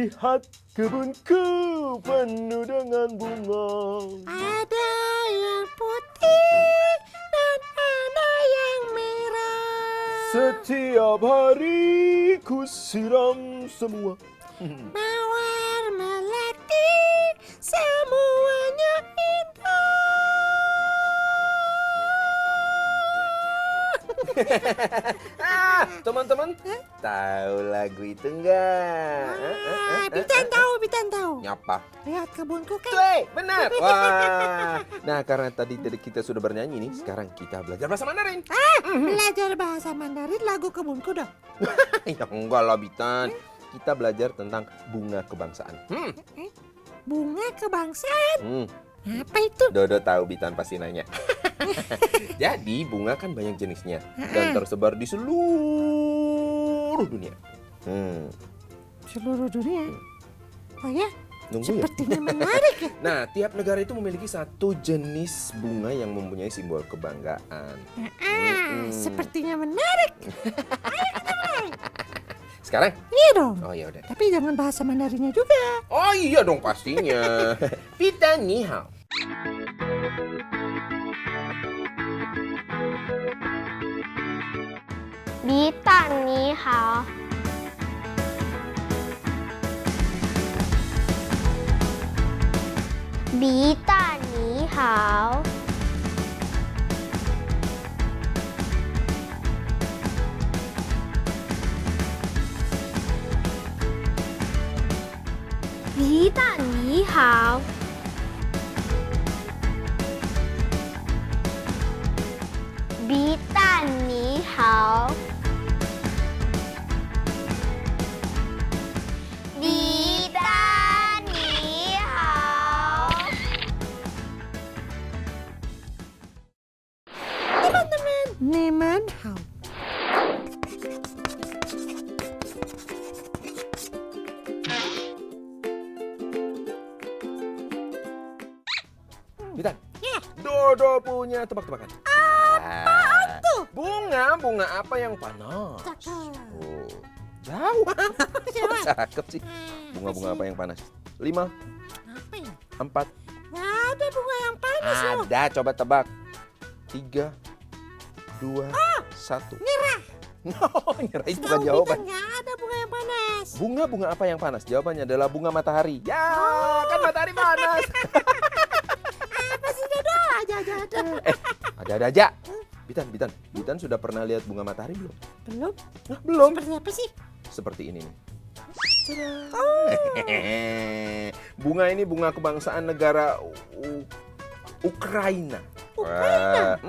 Lihat kebunku penuh dengan bunga. Ada yang putih dan ada yang merah. Setiap hari ku siram semua. Mawar melati semuanya indah. Teman-teman, tahu lagu itu enggak? Bitan tahu. Nyapa? Lihat kebunku kan. Tuh, benar. Wah. Nah, karena tadi kita sudah bernyanyi nih, sekarang kita belajar bahasa Mandarin. Belajar bahasa Mandarin lagu kebunku dong. Ya enggak lah, Bitan. Kita belajar tentang bunga kebangsaan. Bunga kebangsaan. Apa itu? Dodo tahu, Bitan pasti nanya. Jadi bunga kan banyak jenisnya dan tersebar di seluruh dunia. Seluruh dunia. Oh ya? Nunggu ya? Sepertinya menarik ya. Nah, tiap negara itu memiliki satu jenis bunga yang mempunyai simbol kebanggaan. Sepertinya menarik. Sekarang? Iya dong. Oh ya udah. Tapi jangan bahasa Mandarinnya juga. Oh iya dong pastinya. Pita ni hao. Bita ni hao. Bita ni hao. Bita ni hao. Bita ni hao. Bita ni hao. Teman-teman, Neman Hao. Bitan. Ya. Dodo punya tebak-tebakan. Apaan tuh? Bunga apa yang panas? Cakep. Oh, jawab. Jawab. Cakep sih. Bunga apa yang panas? 5, Apa ya? 4. Nggak ada bunga yang panas loh. Ada, coba tebak. 3, 2, 1. Nyerah. No, nyerah itu bukan Tahu jawaban. Bitan, nggak ada bunga yang panas. Bunga apa yang panas? Jawabannya adalah bunga matahari. Ya, kan matahari panas. Apa sih Dodo? Ada. Ada aja. Bitan sudah pernah lihat bunga matahari belum? Belum. Nah, belum. Seperti apa sih? Seperti ini nih. Oh. Bunga ini bunga kebangsaan negara Ukraina. Ukraina?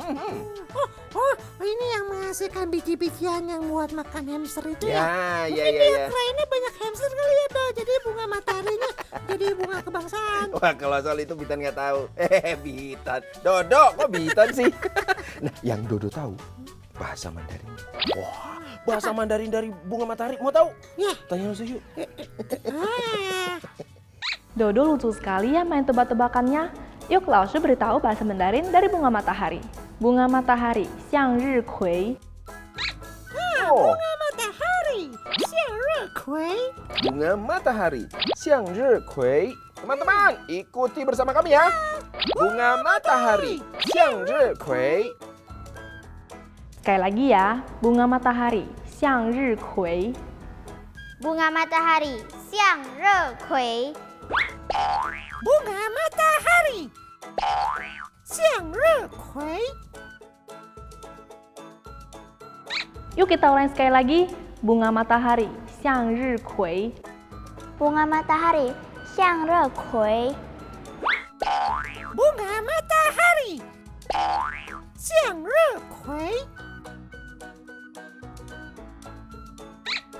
Oh, ini yang menghasilkan biji-bijian yang buat makan hamster itu ya? Ya. Ukraina banyak hamster kali ya, Do. Jadi bunga mataharinya jadi bunga kebangsaan. Wah, kalau soal itu Bitan nggak tahu. Bitan. Dodo, kok Bitan sih? Nah, yang Dodo tahu bahasa Mandarin. Wah, bahasa Mandarin dari bunga matahari. Mau tahu? Ya. Tanya langsung yuk. Dodo lucu sekali ya main tebak-tebakannya. Yuk, Lao Shi beritahu bahasa Mandarin dari bunga matahari. Bunga matahari, xiang ri kui. Oh, Bunga matahari, xiang re kui. bunga matahari, xiang ri kui. Teman-teman, ikuti bersama kami ya. Bunga matahari, xiang ri kui. Sekali lagi ya, bunga matahari, xiang ri kui. Bunga matahari, xiang re kui. Bunga matahari, xiang re kui. Yuk kita ulangi sekali lagi, bunga matahari, xiang ri kui. Bunga matahari, xiang re kui. Bunga matahari, xiang re kui.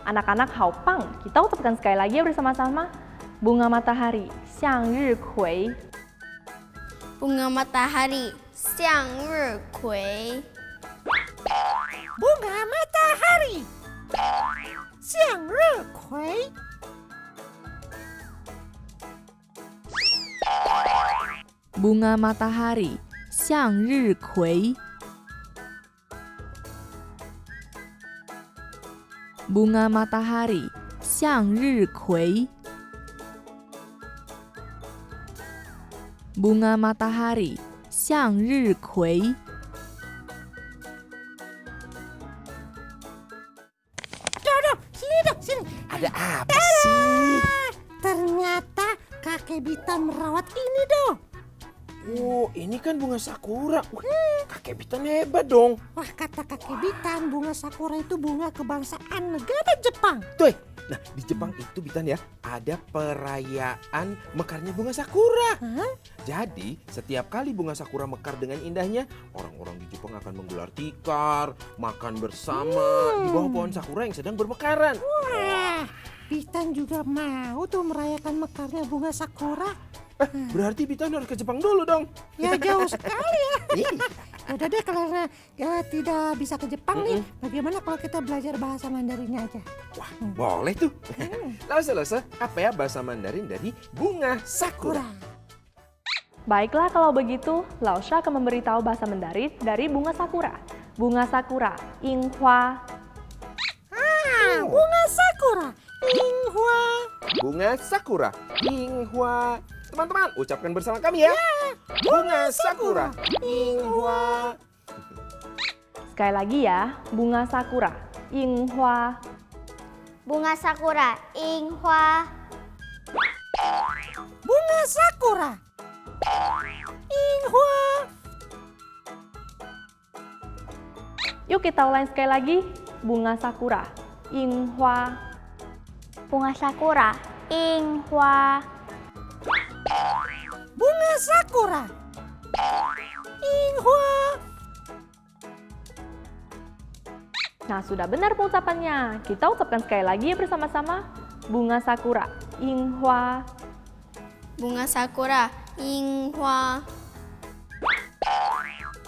Anak-anak haopang, kita ucapkan sekali lagi ya bersama-sama. Bunga matahari, xiang ri kui. Bunga matahari, xiang re kui. Bunga matahari, xiang re kui. Bunga matahari, xiang ri kui. Bunga matahari, xiang ri kui. bunga matahari, 向日葵。 Dodo, sini dong, sini. Ada apa sih? Ternyata kakek Bitan merawat ini dong. Oh, ini kan bunga sakura. Wah, kakek Bitan hebat dong. Wah, kata kakek Bitan, bunga sakura itu bunga kebangsaan negara Jepang. Tuh, nah di Jepang itu Bitan ya, ada perayaan mekarnya bunga sakura. Hah? Jadi setiap kali bunga sakura mekar dengan indahnya, orang-orang di Jepang akan menggelar tikar, makan bersama di bawah pohon sakura yang sedang bermekaran. Wah, Bitan juga mau tuh merayakan mekarnya bunga sakura. Berarti Bitan harus ke Jepang dulu dong. Ya jauh sekali ya. Ih, Udah deh, karena tidak bisa ke Jepang nih, bagaimana kalau kita belajar bahasa Mandarinnya aja? Wah, boleh tuh. Lause, apa ya bahasa Mandarin dari bunga sakura? Baiklah kalau begitu, Lausha akan memberitahu bahasa Mandarin dari bunga sakura. Bunga sakura, Yinghua. Bunga sakura, Yinghua. Bunga sakura, Yinghua. Teman-teman, ucapkan bersama kami ya. Bunga sakura, Yinghua. Sekali lagi ya, bunga sakura, Yinghua. Bunga sakura, Yinghua. Bunga sakura, Yinghua. Yuk kita ulang sekali lagi, bunga sakura, Yinghua. Bunga sakura, Yinghua. Bunga sakura, Yinghua. Nah, sudah benar pengucapannya. Kita ucapkan sekali lagi bersama-sama. Bunga sakura, Yinghua. Bunga sakura, Yinghua.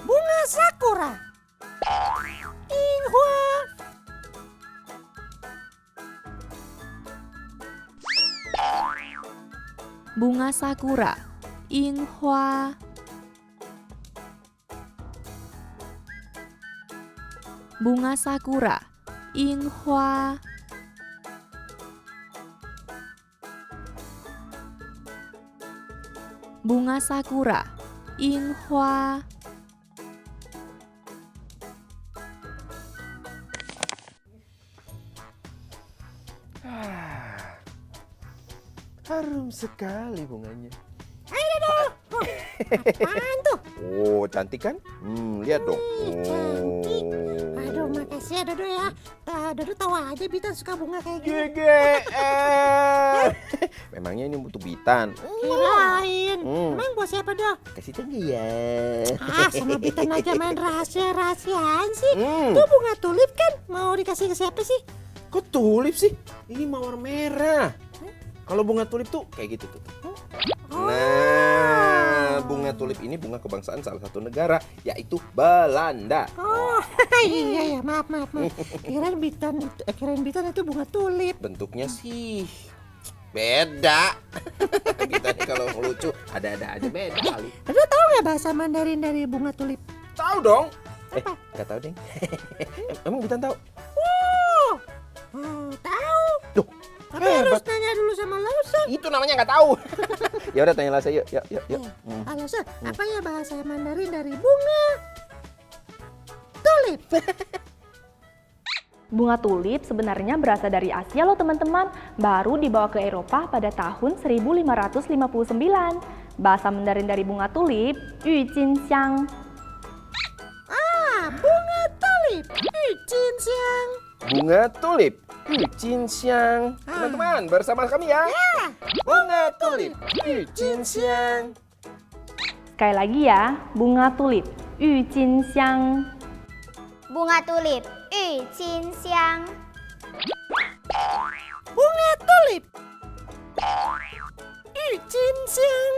Bunga sakura, Yinghua. bunga sakura, 樱花。bunga sakura, 樱花。bunga sakura, 樱花。Harum sekali bunganya. Apaan tuh? Oh, cantik kan? Lihat dong. Cantik. Oh. Aduh, makasih ya Dodo ya. Dodo tahu aja Bitan suka bunga kayak gini. GGR. Memangnya ini untuk Bitan? Kirain. Emang buat siapa dong? Kasih tahu nggak ya? Sama Bitan aja main rahasia-rahasiaan sih. Itu bunga tulip kan? Mau dikasih ke siapa sih? Kok tulip sih? Ini mawar merah. Kalau bunga tulip tuh kayak gitu tuh. Nah, bunga tulip ini bunga kebangsaan salah satu negara, yaitu Belanda. Oh, iya ya, maaf. Kirain Bitan itu bunga tulip. Bentuknya sih beda. Kita nih kalau lucu ada-ada aja beda kali. Dodo tahu nggak bahasa Mandarin dari bunga tulip? Tahu dong. Nggak tahu deh. Emang Bitan tahu? Tahu. Duh, Tapi harus tanya dulu sama Lausa. itu namanya nggak tahu. Ya udah tanya Lasa yuk. Lausa, apa ya bahasa Mandarin dari bunga tulip? Bunga tulip sebenarnya berasal dari Asia loh teman-teman, baru dibawa ke Eropa pada tahun 1559. Bahasa Mandarin dari bunga tulip, yu jin xiang. Bunga tulip, Jinxiang. Bunga tulip, Jinxiang. Teman-teman, bersama kami ya. Bunga tulip, Jinxiang. Sekali lagi ya, bunga tulip, yu jin xiang. Bunga tulip, yu jin xiang. Bunga tulip, Jinxiang.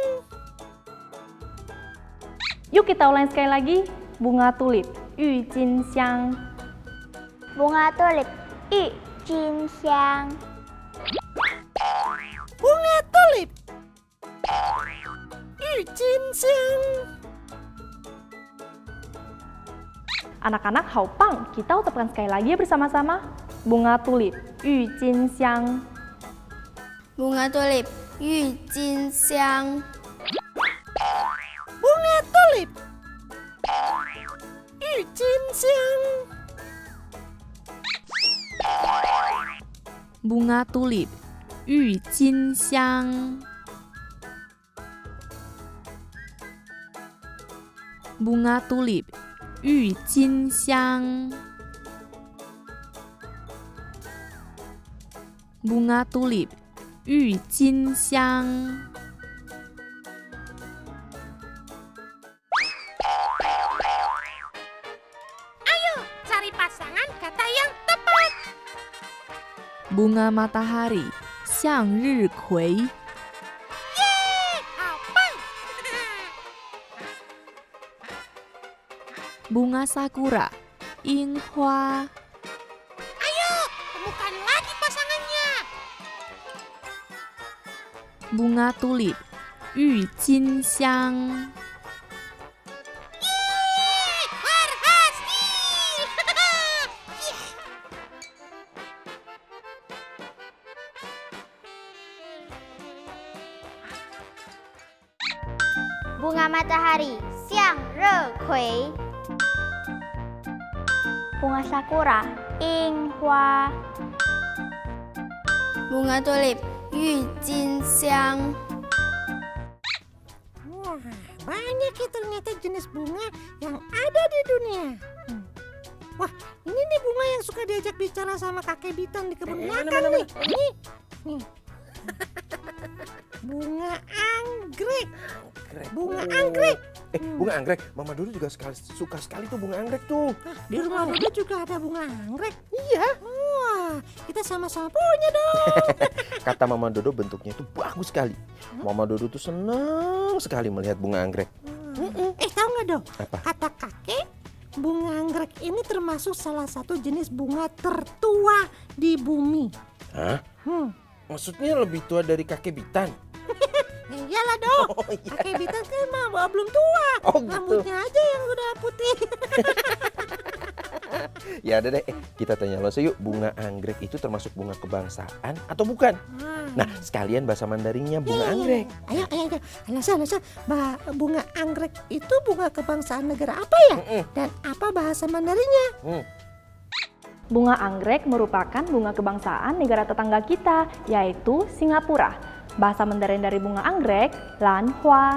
Yuk kita ulang sekali lagi, bunga tulip, yu jin xiang. Bunga tulip, yu jin xiang. Bunga tulip, Jinxiang. Anak-anak Haopang, kita ucapkan sekali lagi bersama-sama. Bunga tulip, yu jin xiang. Bunga tulip, yu jin xiang. bunga tulip 郁金香 bunga tulip 郁金香 bunga tulip 郁金香 Cari pasangan kata yang tepat. bunga matahari 向日葵 Apa? bunga sakura 樱花 Ayo, temukan lagi pasangannya. bunga tulip 郁金香 Berhasil. Bunga matahari 向日葵 bunga sakura 樱花 bunga tulip 郁金香 Wah, banyak ya ternyata jenis bunga yang ada di dunia. Wah, ini nih bunga yang suka diajak bicara sama kakek Bitan di kebun belakang nih. Nih. Bunga anggrek. Bunga anggrek. Bunga anggrek. Mama Dodo juga suka sekali tuh bunga anggrek tuh. Di rumah Dodo juga ada bunga anggrek. Iya. Wah, kita sama-sama punya dong. Kata Mama Dodo bentuknya itu bagus sekali. Mama Dodo tuh senang sekali melihat bunga anggrek. Tahu nggak dong? Apa? Kata kakek, bunga anggrek ini termasuk salah satu jenis bunga tertua di bumi. Hah? Maksudnya lebih tua dari kakek Bitan? Iyalah dong. Oh, iya. Kakek Bitan kan mah belum tua. Oh, gitu. Rambutnya aja yang udah putih. Ya udah deh, kita tanya langsung yuk, bunga anggrek itu termasuk bunga kebangsaan atau bukan? Nah, sekalian bahasa Mandarinnya bunga anggrek. Ayo. Alasan. Bunga anggrek itu bunga kebangsaan negara apa ya? Dan apa bahasa Mandarinnya? Bunga anggrek merupakan bunga kebangsaan negara tetangga kita, yaitu Singapura. Bahasa Mandarin dari bunga anggrek, lan hua.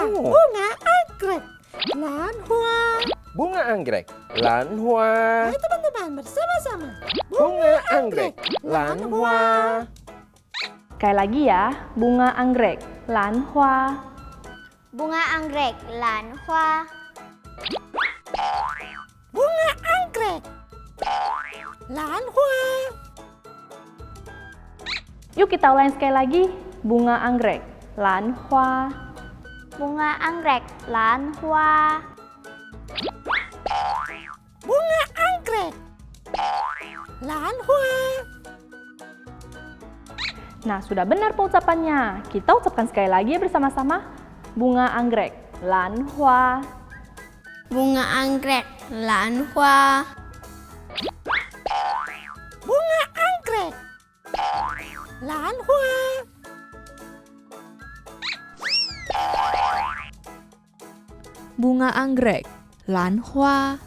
Bunga anggrek. Lan hua. Bunga anggrek, lan hua. Ayo teman-teman bersama-sama. Bunga anggrek, lan hua. Sekali lagi ya, bunga anggrek, lan hua. bunga anggrek 兰花 Bunga anggrek. Lan hua. Yuk kita ulangi sekali lagi, bunga anggrek, lan hua. bunga anggrek 兰花 Bunga anggrek. Lan hua. Nah, sudah benar pengucapannya. Kita ucapkan sekali lagi ya bersama-sama. Bunga anggrek, lan hua. bunga anggrek 兰花 Bunga anggrek. Lan hua. bunga anggrek, 兰花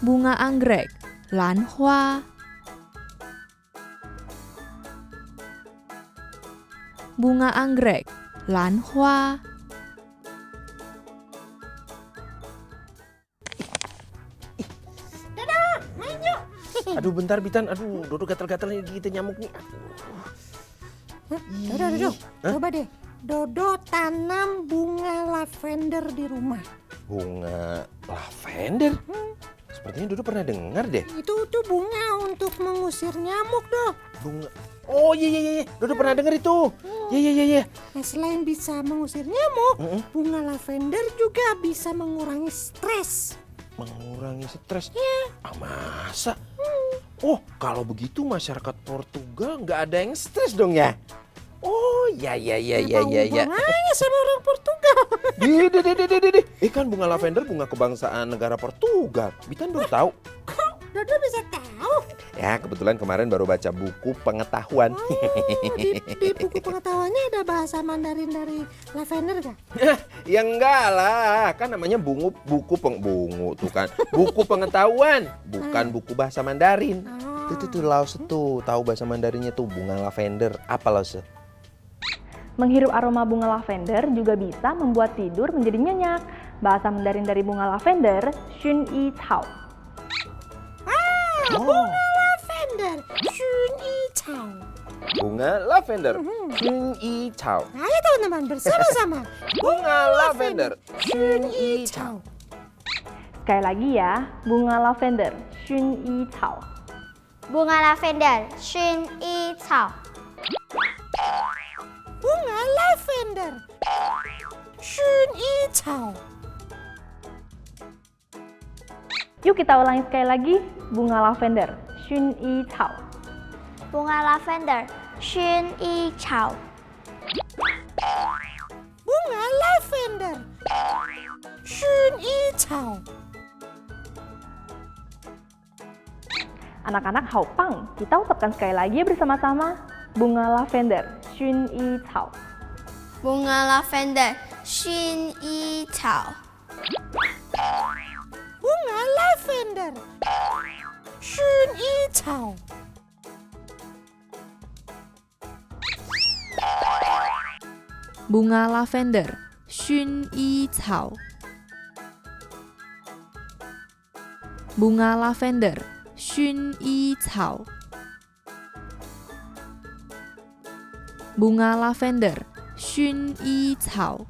bunga anggrek, 兰花 bunga anggrek, 兰花 Main yuk. Aduh bentar Bitan, aduh Dodo gatal-gatal nih gigit nyamuk nih. Dodo. Coba deh. Dodo tanam bunga lavender di rumah. Bunga lavender? Sepertinya Dodo pernah dengar deh. Itu tuh bunga untuk mengusir nyamuk, Dok. Bunga. Oh iya. Dodo pernah dengar itu. Iya. Nah, selain bisa mengusir nyamuk, bunga lavender juga bisa mengurangi stres. Mengurangi stres. Ah, masa? Oh, kalau begitu masyarakat Portugal nggak ada yang stres dong ya? Oh, iya. Hubungannya sama orang Portugal. Deh. Kan bunga lavender bunga kebangsaan negara Portugal. Bitan baru tahu. Dodo bisa tahu? Ya, kebetulan kemarin baru baca buku pengetahuan. Di buku pengetahuannya ada bahasa Mandarin dari lavender nggak? Ya enggak lah, kan namanya buku tuh kan. Buku pengetahuan, bukan buku bahasa Mandarin. Oh. Tuh Lause tuh, tahu bahasa Mandarinnya tuh bunga lavender. Apa Lause? Menghirup aroma bunga lavender juga bisa membuat tidur menjadi nyenyak. Bahasa Mandarin dari bunga lavender, Xun Yi Cao. Bunga lavender, Xun Yi Cao. Bunga lavender, Xun Yi Cao. Ayo teman-teman bersama-sama. Bunga lavender, Xun Yi Cao. Sekali lagi ya, bunga lavender, Xun Yi Cao. Bunga lavender, Xun Yi Cao. Bunga lavender, Xun Yi Cao. Yuk kita ulangi sekali lagi, bunga lavender, Xun Yi Cao. Bunga lavender, Xun Yi Cao. Bunga lavender, Xun Yi Cao. Anak-anak Haopang, kita ucapkan sekali lagi bersama-sama, bunga lavender, Xun Yi Cao. Bunga lavender, Xun Yi Cao. Bunga lavender, Xun Yi Cao. Bunga lavender, Xun Yi Cao. Bunga lavender, Xun Yi Cao. Bunga lavender, Xun Yi Cao.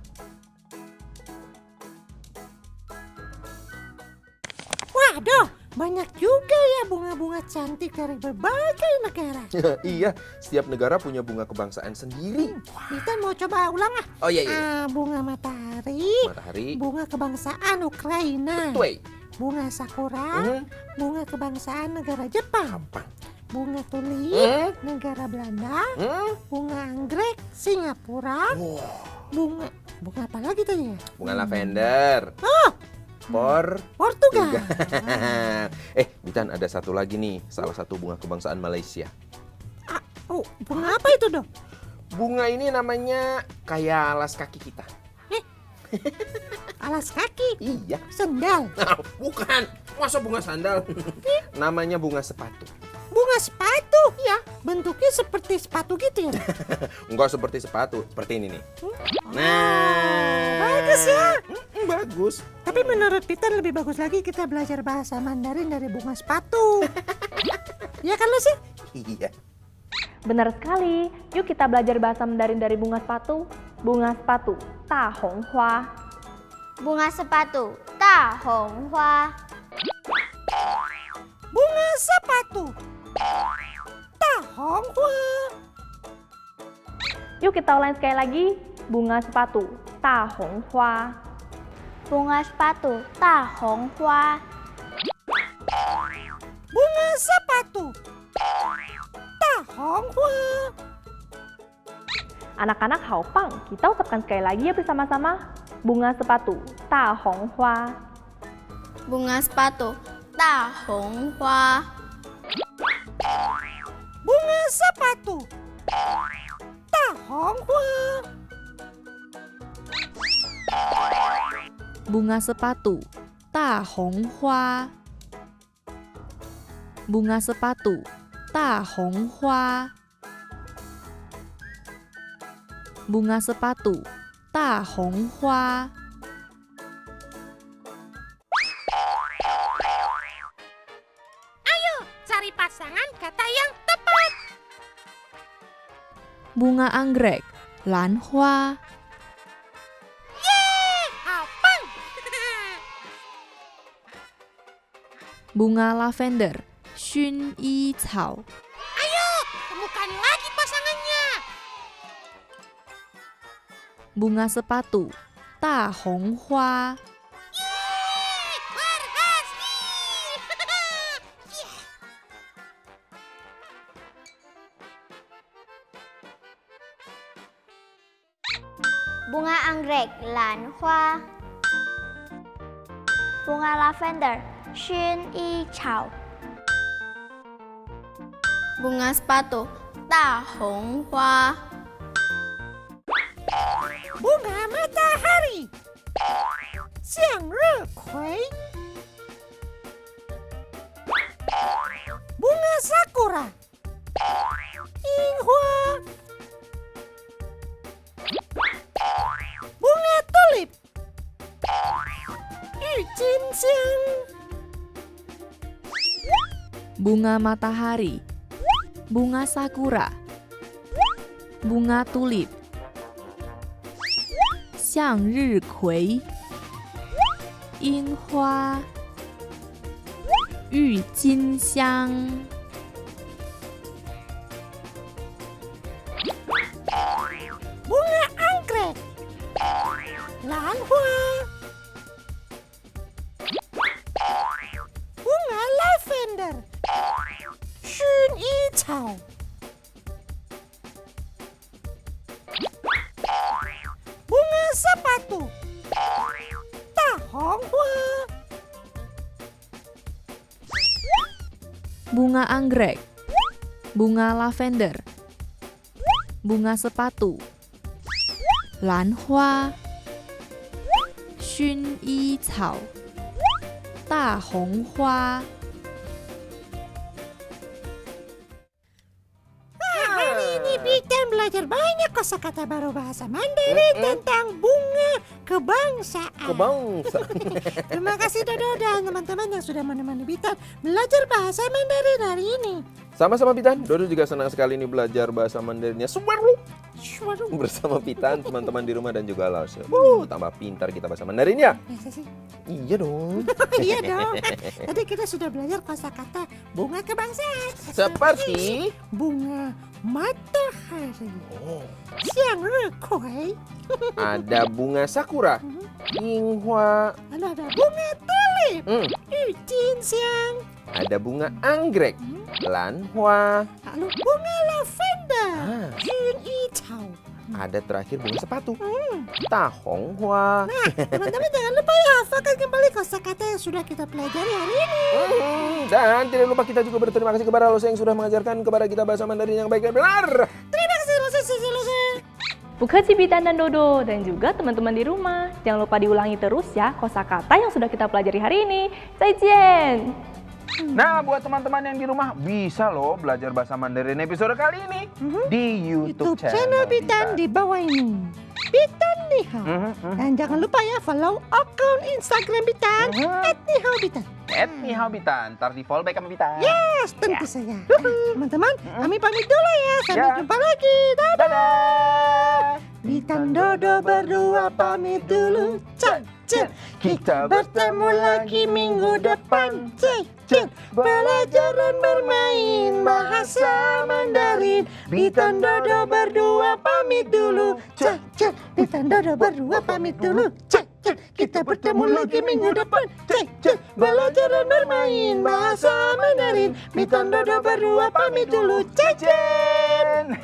Waduh, banyak juga ya bunga-bunga cantik dari berbagai negara. Iya, setiap negara punya bunga kebangsaan sendiri. Kita mau coba ulang ah. Oh iya. Bunga matahari, Matahari, bunga kebangsaan Ukraina, tuai, bunga sakura, bunga kebangsaan negara Jepang, gampang. bunga tulip negara Belanda, Hmm? bunga anggrek Singapura, bunga apa lagi tadi ya? Bunga lavender. Portugal. Bitan ada satu lagi nih, salah satu bunga kebangsaan Malaysia. Bunga apa itu dong? Bunga ini namanya kayak alas kaki kita. Alas kaki, Iya. sendal, Bukan, masa bunga sandal? Namanya bunga sepatu. bunga sepatu. Ya, bentuknya seperti sepatu gitu ya. Enggak seperti sepatu, seperti ini nih. Bagus ya. Bagus. Tapi menurut Peter lebih bagus lagi kita belajar bahasa Mandarin dari bunga sepatu. Ya kan lo sih? Iya. Benar sekali, yuk kita belajar bahasa Mandarin dari bunga sepatu. Bunga sepatu, Ta Hong Hua. Bunga sepatu, Ta Hong Hua. Bunga sepatu, Ta Hong Hua. Yuk kita ulangi sekali lagi, bunga sepatu, Ta Hong Hua. Bunga sepatu, Ta Hong Hua. Bunga sepatu, Ta Hong Hua. Anak-anak Haopang, kita ucapkan sekali lagi ya bersama-sama, bunga sepatu, Ta Hong Hua. Bunga sepatu, Ta Hong Hua. Bunga sepatu, Ta Hong Hua. Bunga sepatu, Ta Hong Hua. Bunga sepatu, Ta Hong Hua. Bunga sepatu, Ta Hong Hua. Cari pasangan kata yang tepat. Bunga anggrek, Lan Hua. Apang. Bunga lavender, Xun Yi Cao. Ayo, temukan lagi pasangannya. Bunga sepatu, Ta Hong Hua. Berhasil. Bunga anggrek, Lan Hua. Bunga lavender, Xun Yi Cao. bunga sepatu, 大红花. Bunga matahari, 向日葵. Bunga sakura, 樱花. Bunga tulip, 郁金香. bunga matahari, bunga sakura, bunga tulip, 向日葵, 樱花, 郁金香. Bunga anggrek, 兰花. Bunga lavender, 薰衣草. Bunga sepatu, 大红花. Bunga anggrek, bunga lavender, bunga sepatu, 兰花, 薰衣草, 大红花. Hari ini Bitan belajar banyak kosakata baru bahasa Mandarin tentang bunga kebangsaan. Kebangsaan. Terima kasih Dodo dan teman-teman yang sudah menemani Bitan belajar bahasa Mandarin hari ini. Sama-sama Pitan, Dodo juga senang sekali nih belajar bahasa Mandarinnya. Waduh, Bersama Pitan, teman-teman di rumah dan juga Lause. Tambah pintar kita bahasa Mandarinnya. biasa sih. Iya dong. Iya dong. Tadi kita sudah belajar kosakata bunga kebangsaan. Seperti Bunga matahari, oh, 向日葵. ada bunga sakura, Yinghua, Lalu ada bunga tulip, hmm, 郁金香. ada bunga anggrek, Lanhua, Lalu bunga lavender, ah, 薰衣草. ada terakhir bunga sepatu, Tahonghua. Teman-teman jangan lupa ya hafalkan kembali kosakata yang sudah kita pelajari hari ini. Dan tidak lupa kita juga berterima kasih kepada Lose yang sudah mengajarkan kepada kita bahasa Mandarin yang baik dan benar. Terima kasih Lose. 不客气 Bitan dan Dodo, dan juga teman-teman di rumah. Jangan lupa diulangi terus ya kosakata yang sudah kita pelajari hari ini. 再见! Nah, buat teman-teman yang di rumah bisa loh belajar bahasa Mandarin episode kali ini di YouTube channel Bitan di bawah ini. Bitan Nihao. Dan jangan lupa ya follow akun Instagram Bitan @nihao_bitan. @nihao_bitan. Ntar di follow back sama Bitan. Yes, tentu saja. Teman-teman, kami pamit dulu ya. Sampai Ya. jumpa lagi. Dadah. Dadah! Bitan Dodo berdua pamit dulu. Cek. Kita bertemu lagi minggu depan. Cek. Belajar dan bermain bahasa Mandarin. Bitan Dodo berdua pamit dulu. Cek. Bitan Dodo berdua pamit dulu. Cek. Kita bertemu lagi minggu depan. Cek. Belajar dan bermain bahasa Mandarin. Bitan Dodo berdua pamit dulu. Cek. Jen!